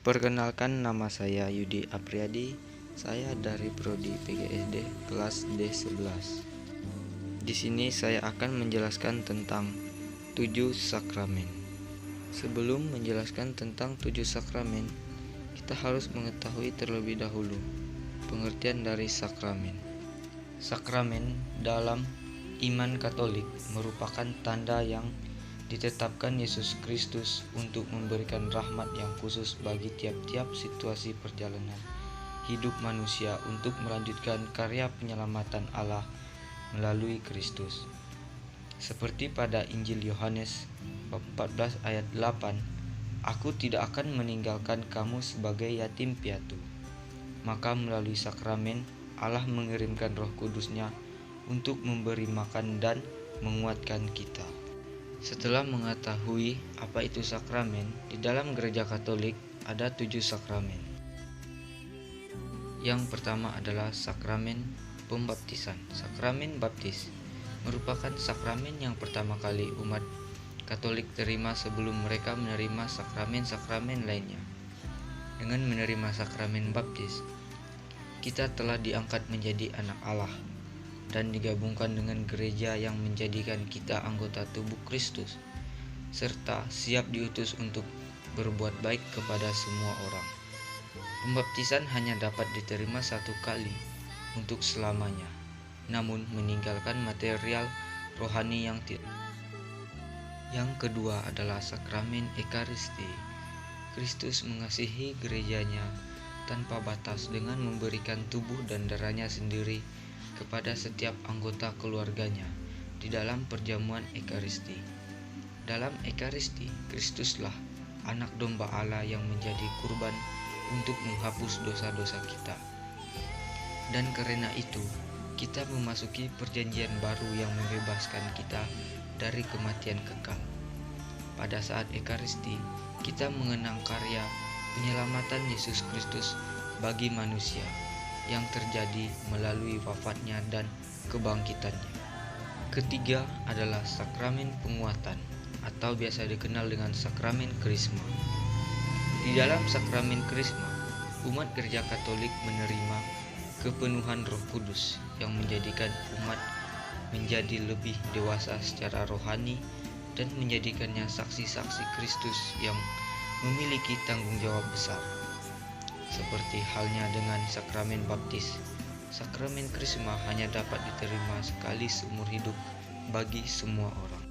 Perkenalkan, nama saya Yudi Apriyadi. Saya dari Prodi PGSD kelas D11. Di sini saya akan menjelaskan tentang 7 sakramen. Sebelum menjelaskan tentang 7 sakramen, kita harus mengetahui terlebih dahulu pengertian dari sakramen. Sakramen dalam iman Katolik merupakan tanda yang ditetapkan Yesus Kristus untuk memberikan rahmat yang khusus bagi tiap-tiap situasi perjalanan hidup manusia untuk melanjutkan karya penyelamatan Allah melalui Kristus. Seperti pada Injil Yohanes bab 14 ayat 8, "Aku tidak akan meninggalkan kamu sebagai yatim piatu." Maka melalui sakramen Allah mengirimkan Roh Kudus-Nya untuk memberi makan dan menguatkan kita. Setelah mengetahui apa itu sakramen, di dalam gereja Katolik ada 7 sakramen. Yang pertama adalah sakramen pembaptisan. Sakramen baptis merupakan sakramen yang pertama kali umat Katolik terima sebelum mereka menerima sakramen-sakramen lainnya. Dengan menerima sakramen baptis, kita telah diangkat menjadi anak Allah dan digabungkan dengan gereja yang menjadikan kita anggota tubuh Kristus, serta siap diutus untuk berbuat baik kepada semua orang. Pembaptisan hanya dapat diterima satu kali untuk selamanya, namun meninggalkan material rohani yang tidak. Yang kedua adalah sakramen Ekaristi. Kristus mengasihi gerejanya tanpa batas dengan memberikan tubuh dan darahnya sendiri kepada setiap anggota keluarganya di dalam perjamuan Ekaristi. Dalam Ekaristi, Kristuslah anak domba Allah yang menjadi kurban untuk menghapus dosa-dosa kita. Dan karena itu, kita memasuki perjanjian baru yang membebaskan kita dari kematian kekal. Pada saat Ekaristi, kita mengenang karya penyelamatan Yesus Kristus bagi manusia yang terjadi melalui wafatnya dan kebangkitannya. Ketiga adalah sakramen penguatan atau biasa dikenal dengan sakramen Krisma. Di dalam sakramen Krisma, umat gereja Katolik menerima kepenuhan Roh Kudus yang menjadikan umat menjadi lebih dewasa secara rohani dan menjadikannya saksi-saksi Kristus yang memiliki tanggung jawab besar. Seperti halnya dengan sakramen baptis, sakramen Krisma hanya dapat diterima sekali seumur hidup bagi semua orang.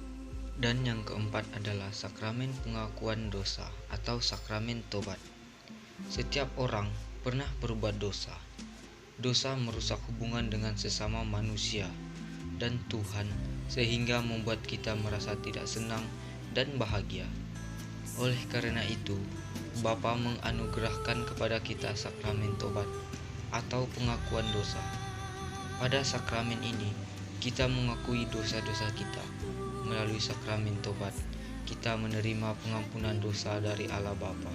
Dan yang keempat adalah sakramen pengakuan dosa atau sakramen tobat. Setiap orang pernah berbuat dosa. Dosa merusak hubungan dengan sesama manusia dan Tuhan sehingga membuat kita merasa tidak senang dan bahagia. Oleh karena itu, Bapa menganugerahkan kepada kita sakramen tobat atau pengakuan dosa. Pada sakramen ini, kita mengakui dosa-dosa kita. Melalui sakramen tobat, kita menerima pengampunan dosa dari Allah Bapa,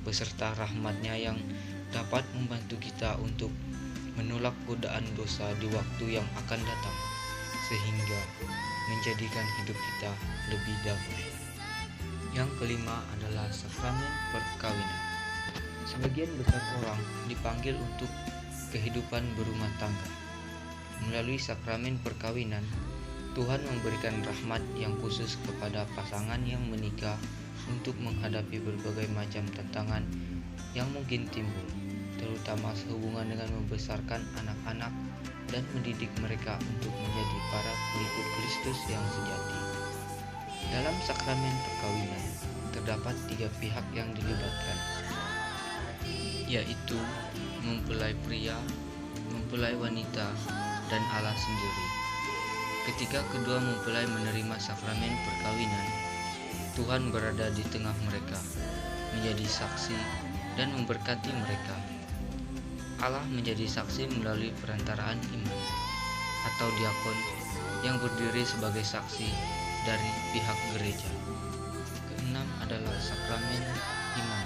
beserta rahmat-Nya yang dapat membantu kita untuk menolak godaan dosa di waktu yang akan datang, sehingga menjadikan hidup kita lebih damai. Yang kelima adalah sakramen perkawinan. Sebagian besar orang dipanggil untuk kehidupan berumah tangga. Melalui sakramen perkawinan, Tuhan memberikan rahmat yang khusus kepada pasangan yang menikah untuk menghadapi berbagai macam tantangan yang mungkin timbul, terutama sehubungan dengan membesarkan anak-anak dan mendidik mereka untuk menjadi para pengikut Kristus yang sejati. Dalam sakramen perkawinan terdapat 3 pihak yang dilibatkan, yaitu mempelai pria, mempelai wanita, dan Allah sendiri. Ketika kedua mempelai menerima sakramen perkawinan, Tuhan berada di tengah mereka, menjadi saksi dan memberkati mereka. Allah menjadi saksi melalui perantaraan imam atau diakon yang berdiri sebagai saksi dari pihak gereja. Keenam adalah sakramen imam.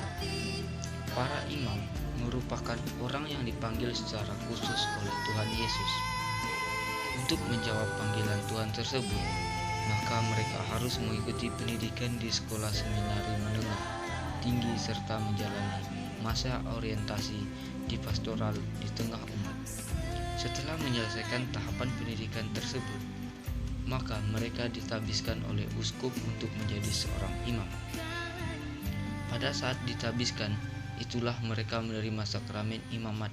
Para imam merupakan orang yang dipanggil secara khusus oleh Tuhan Yesus. Untuk menjawab panggilan Tuhan tersebut, maka mereka harus mengikuti pendidikan di sekolah seminari menengah tinggi serta menjalani masa orientasi di pastoral di tengah umat. Setelah menyelesaikan tahapan pendidikan tersebut, maka mereka ditabiskan oleh uskup untuk menjadi seorang imam. Pada saat ditabiskan, itulah mereka menerima sakramen imamat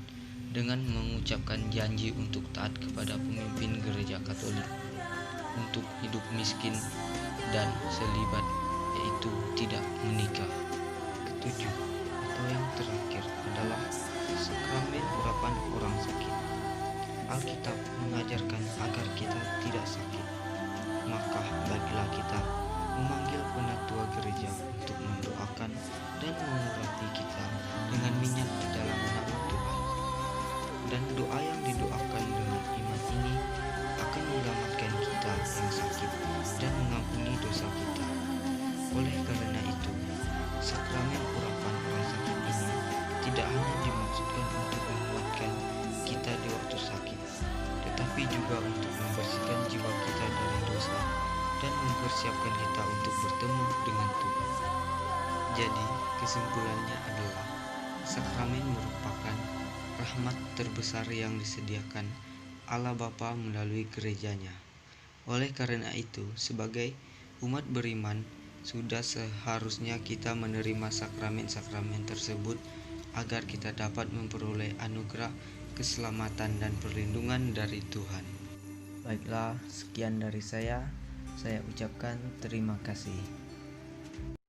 dengan mengucapkan janji untuk taat kepada pemimpin gereja Katolik, untuk hidup miskin dan selibat, yaitu tidak menikah. Ketujuh atau yang terakhir adalah sakramen urapan orang sakit. Alkitab mengajarkan agar kita tidak sakit. Maka baiklah kita memanggil penatua gereja untuk mendoakan dan mengurapi kita dengan minyak di dalam nama Tuhan. Dan doa yang didoakan dengan iman ini akan menyelamatkan kita yang sakit dan mengampuni dosa kita. Oleh karena itu, sakramen urapan orang sakit ini tidak hanya dimaksudkan untuk menguatkan kita di waktu sakit, tetapi juga untuk membersihkan jiwa kita dari dosa dan mempersiapkan kita untuk bertemu dengan Tuhan. Jadi, kesimpulannya adalah sakramen merupakan rahmat terbesar yang disediakan Allah Bapa melalui gerejanya. Oleh karena itu, sebagai umat beriman, sudah seharusnya kita menerima sakramen-sakramen tersebut agar kita dapat memperoleh anugerah keselamatan dan perlindungan dari Tuhan. Baiklah, sekian dari saya. Saya ucapkan terima kasih.